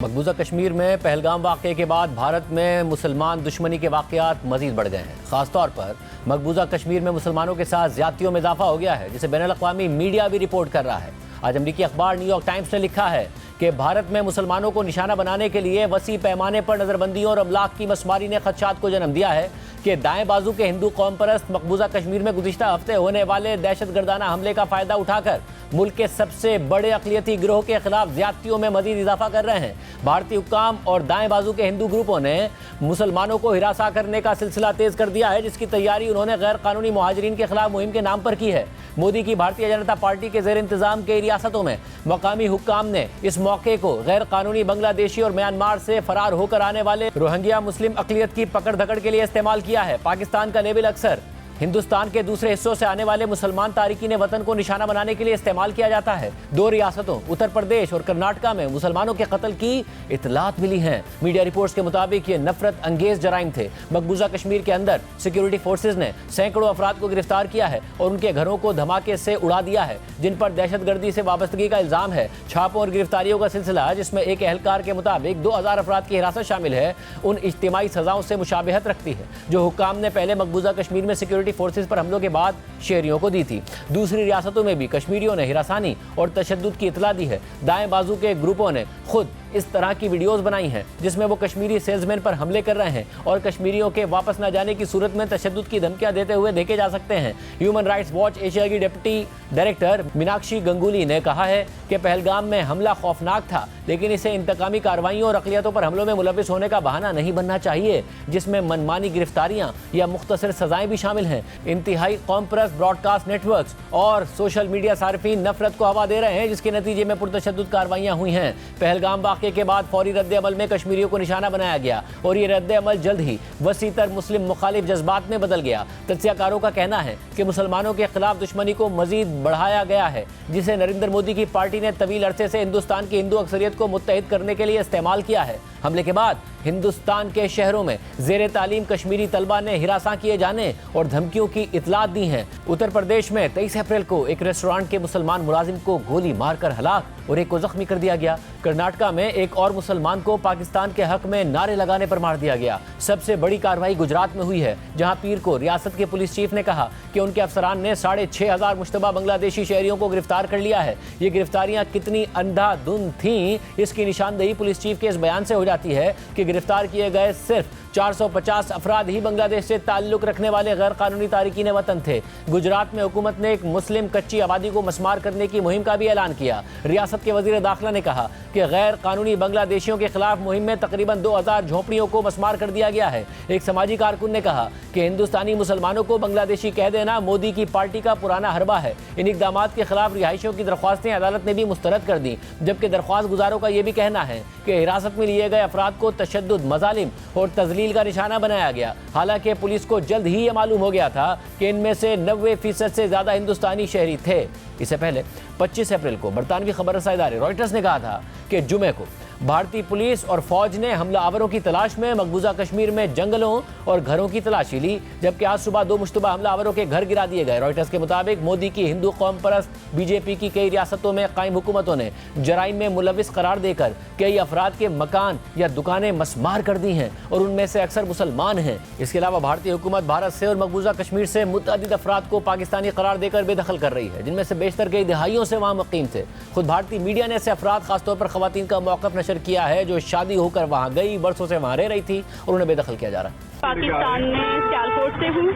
मकबूजा कश्मीर में पहलगाम वाक़े के बाद भारत में मुसलमान दुश्मनी के वाक़यात मज़ीद बढ़ गए हैं। ख़ासतौर पर मकबूजा कश्मीर में मुसलमानों के साथ ज़्यादतियों में इजाफा हो गया है, जिसे बैनुल-अक़वामी मीडिया भी रिपोर्ट कर रहा है। आज अमरीकी अखबार न्यूयॉर्क टाइम्स ने लिखा है कि भारत में मुसलमानों को निशाना बनाने के लिए वसी पैमाने पर नज़रबंदियों और अमलाक की मसमारी ने खदशात को जन्म दिया है कि दाएं बाजू के हिंदू कौम परस्त मकबूजा कश्मीर में गुज़िश्ता हफ्ते होने वाले दहशतगर्दाना हमले का फ़ायदा उठाकर मुल्क के सबसे बड़े अक़लियती गिरोह के खिलाफ ज़्यादतियों में मज़ीद इजाफा कर रहे हैं। भारतीय हुक्काम और दाएं बाजू के हिंदू ग्रुपों ने मुसलमानों को हिरासा करने का सिलसिला तेज़ कर दिया है, जिसकी तैयारी उन्होंने गैर कानूनी मुहाजिरीन के खिलाफ मुहिम के नाम पर की है। मोदी की भारतीय जनता पार्टी के ज़ेर इंतज़ाम कई रियासतों में मकामी हुक्काम ने इस मौके को गैर कानूनी बांग्लादेशी और म्यांमार से फरार होकर आने वाले रोहिंग्या मुस्लिम अक़लियत की पकड़ धकड़ के लिए इस्तेमाल किया है। पाकिस्तान का लेबल अक्सर हिंदुस्तान के दूसरे हिस्सों से आने वाले मुसलमान तारिकीन वतन को निशाना बनाने के लिए इस्तेमाल किया जाता है। दो रियासतों उत्तर प्रदेश और कर्नाटका में मुसलमानों के कत्ल की इतलात मिली हैं। मीडिया रिपोर्ट्स के मुताबिक ये नफरत अंगेज जराइम थे। मकबूजा कश्मीर के अंदर सिक्योरिटी फोर्सेज ने सैकड़ों अफराद को गिरफ्तार किया है और उनके घरों को धमाके से उड़ा दिया है, जिन पर दहशतगर्दी से वाबस्तगी का इल्जाम है। छापों और गिरफ्तारियों का सिलसिला, जिसमें एक एहलकार के मुताबिक 2000 अफराद की हिरासत शामिल है, उन इज्तिमाई सजाओं से मुशाबहत रखती है जो हुक्काम ने पहले मकबूजा कश्मीर में सिक्योरिटी फोर्सेज पर हमलों के बाद शहरियों को दी थी। दूसरी रियासतों में भी कश्मीरियों ने हिरासानी और तशद्दुद की इतला दी है। दाएं बाजू के ग्रुपों ने खुद इस तरह की वीडियोस बनाई हैं जिसमें वो कश्मीरी सेल्समैन पर हमले कर रहे हैं और कश्मीरियों के वापस न जाने की सूरत में तशद्दुद की धमकियां देते हुए देखे जा सकते हैं। ह्यूमन राइट्स वॉच एशिया की डिप्टी डायरेक्टर मीनाक्षी गंगुली ने कहा है कि पहलगाम में हमला खौफनाक था, लेकिन इसे इंतकामी कार्रवाइयों और अक़लियतों पर हमलों में मुलविस होने का बहाना नहीं बनना चाहिए, जिसमें मनमानी गिरफ्तारियां या मुख्तसर सजाएं भी शामिल हैं। इंतहाई कौम परस्त ब्रॉडकास्ट नेटवर्क्स और सोशल मीडिया सार्फिन नफरत को हवा दे रहे हैं, जिसके नतीजे में पुरतशद्दुद कार्रवाइयां हुई हैं। पहलगाम वाक़े के बाद फौरी रद्द अमल में कश्मीरियों को निशाना बनाया गया और ये रद्द अमल जल्द ही वसीतर मुस्लिम मुखालिफ जज्बात में बदल गया। तज्ज़ियाकारों का कहना है कि मुसलमानों के खिलाफ दुश्मनी को मजीद बढ़ाया गया है, जिसे नरेंद्र मोदी की पार्टी ने तवील अरसे से हिंदुस्तान की हिंदू अक्सरियत को मुत्तहिद करने के लिए इस्तेमाल किया है। हमले के बाद हिंदुस्तान के शहरों में ज़ेरे तालीम कश्मीरी तलबा ने हिरासा किए जाने और धमकियों की इतलात दी हैं। उत्तर प्रदेश में 23 अप्रैल को एक रेस्टोरेंट के मुसलमान मुलाजिम को गोली मारकर हलाक और एक को जख्मी कर दिया गया। कर्नाटका में एक और मुसलमान को पाकिस्तान के हक में नारे लगाने पर मार दिया गया। सबसे बड़ी कार्रवाई गुजरात में हुई है, जहां पीर को रियासत के पुलिस चीफ ने कहा कि उनके अफसरान ने 6500 मुश्तबा बांग्लादेशी शहरियों को गिरफ्तार कर लिया है। ये गिरफ्तारियां कितनी अंधाधुंध थीं, इसकी निशानदेही पुलिस चीफ के इस बयान से हो जाती है कि गिरफ्तार किए गए सिर्फ 450 अफराद ही बांग्लादेश से ताल्लुक रखने वाले गैर कानूनी तारिकीन वतन थे। गुजरात में हुकूमत ने एक मुस्लिम कच्ची आबादी को मस्मार करने की मुहिम का भी ऐलान किया। रियासत के वजीर दाखिला ने कहा कि गैर कानूनी बांग्लादेशियों के खिलाफ मुहिम में तकरीबन 2000 झोंपड़ियों को मस्मार कर दिया गया है। एक समाजी कारकुन ने कहा कि हिंदुस्तानी मुसलमानों को बांग्लादेशी कह देना मोदी की पार्टी का पुराना हरबा है। इन इक़दाम के खिलाफ रिहाइशों की दरख्वास्तें अदालत ने भी मुस्तरद कर दी, जबकि दरख्वास्त गुजारों का यह भी कहना है कि हिरासत में लिए गए अफराद को तशद्दुद, मजालिम और तजलील का निशाना बनाया गया। हालांकि पुलिस को जल्द ही यह मालूम हो गया था कि इनमें से 90% से ज्यादा हिंदुस्तानी शहरी थे। इससे पहले 25 अप्रैल को बरतानवी खबर रसा इदारे रॉयटर्स ने कहा था कि जुमे को भारतीय पुलिस और फौज ने हमलावरों की तलाश में मकबूजा कश्मीर में जंगलों और घरों की तलाशी ली, जबकि आज सुबह 2 मुश्तबा हमलावरों के घर गिरा दिए गए। रॉयटर्स के मुताबिक मोदी की हिंदू कौम परस्त बीजेपी की कई रियासतों में कायम हुकूमतों ने जराइम में मुलविस करार देकर कई अफराद के मकान या दुकानें मस्मार कर दी हैं और उनमें से अक्सर मुसलमान हैं। इसके अलावा भारतीय हुकूमत भारत से और मकबूजा कश्मीर से मुतअद्दिद अफराद को पाकिस्तानी करार देकर बेदखल कर रही है, जिनमें से बेशतर कई दहाइयों से वहाँ मुकीम थे। खुद भारतीय मीडिया ने ऐसे अफराद, खासतौर पर खवातीन का मौक़िफ़ नशर किया है जो शादी होकर वहाँ गई, बरसों से वहाँ रह रही थी और उन्हें बेदखल किया जा रहा है। पाकिस्तान में सियालकोट से हूँ।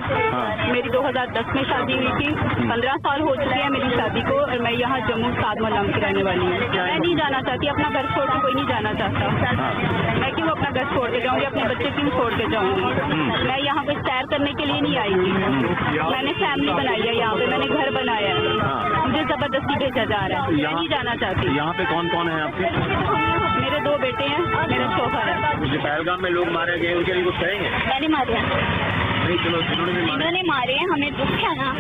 मेरी 2010 में शादी हुई थी। 15 साल हो चुके हैं मेरी शादी को और मैं यहाँ जम्मू साद मल्लाम की रहने वाली हूँ। मैं नहीं जाना चाहती, अपना घर छोड़ के कोई नहीं जाना चाहता। मैं क्यों अपना घर छोड़ के जाऊँगी, अपने बच्चे क्यों छोड़ के जाऊँगी। मैं यहाँ पे सैर करने के लिए नहीं आई थी। मैंने फैमिली बनाई है यहाँ पे, मैंने घर बनाया है। मुझे जबरदस्ती भेजा जा रहा है, मैं नहीं जाना चाहती। यहाँ पे कौन कौन है आपके? मेरे 2 बेटे हैं, मेरा शौहर है। जो पहलगाम में लोग मारे गए उनके लिए कुछ कहेंगे? मैंने मारे हैं। जिन्होंने मारे हैं, हमें दुख है ना,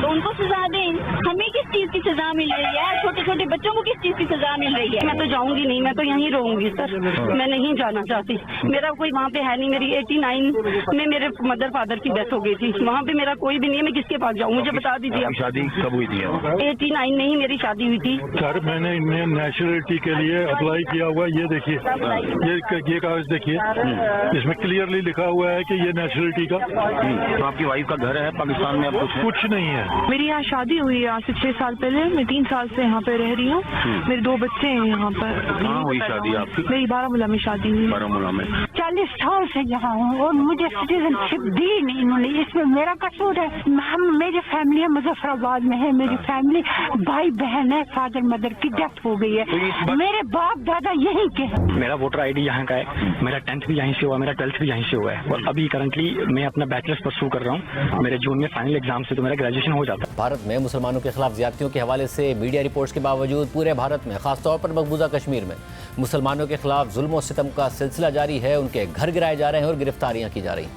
तो उनको सजा दें। हमें किस चीज की सजा मिल रही है? छोटे छोटे बच्चों को किस चीज की सजा मिल रही है? मैं तो जाऊंगी नहीं, मैं तो यहीं रहूंगी सर, मैं नहीं जाना चाहती। मेरा कोई वहाँ पे है नहीं। मेरी 89 में मेरे मदर फादर की डेथ हो गई थी। वहाँ पे मेरा कोई भी नहीं है, मैं किसके पास जाऊँ? मुझे बता दीजिए। शादी कब हुई थी? 89 में ही मेरी शादी हुई थी। सर मैंने इंडियन नेशनलिटी के लिए अप्लाई किया हुआ, ये देखिए, ये कागज देखिए, इसमें क्लियरली लिखा हुआ है कि ये नेशनलिटी का। तो आपकी वाइफ का घर है पाकिस्तान में? अब कुछ नहीं है। मेरी यहाँ शादी हुई है आज से 6 साल पहले। मैं 3 साल से यहाँ पे रह रही हूँ। मेरे 2 बच्चे हैं यहाँ पर। कहाँ हुई शादी आपकी? मेरी बारामूला में शादी हुई। बारामूला में 40 साल से यहाँ हूँ और मुझे सिटीजनशिप दी नहीं इन्होंने। इसमें मेरा कसूर है। मेरी फैमिली है मुजफ्फराबाद में है। मेरी फैमिली भाई बहन है, फादर मदर की डेथ हो गई है। मेरे बाप दादा यहीं के हैं। मेरा वोटर आईडी यहाँ का है। मेरा 10th भी यहीं से हुआ, मेरा 12th भी यहीं से हुआ है और अभी करंटली मैं अपना बैचलर्स परस्यू कर रहा हूँ। मेरे जून में फाइनल एग्जाम से तो मेरा ग्रेजुएशन हो जाता है। भारत में मुसलमानों के खिलाफ ज्यादतियों के हवाले से मीडिया रिपोर्ट्स के बावजूद पूरे भारत में, खासतौर पर मकबूजा कश्मीर में, मुसलमानों के खिलाफ जुल्म और सितम का सिलसिला जारी है। उनके घर गिराए जा रहे हैं और गिरफ्तारियां की जा रही हैं।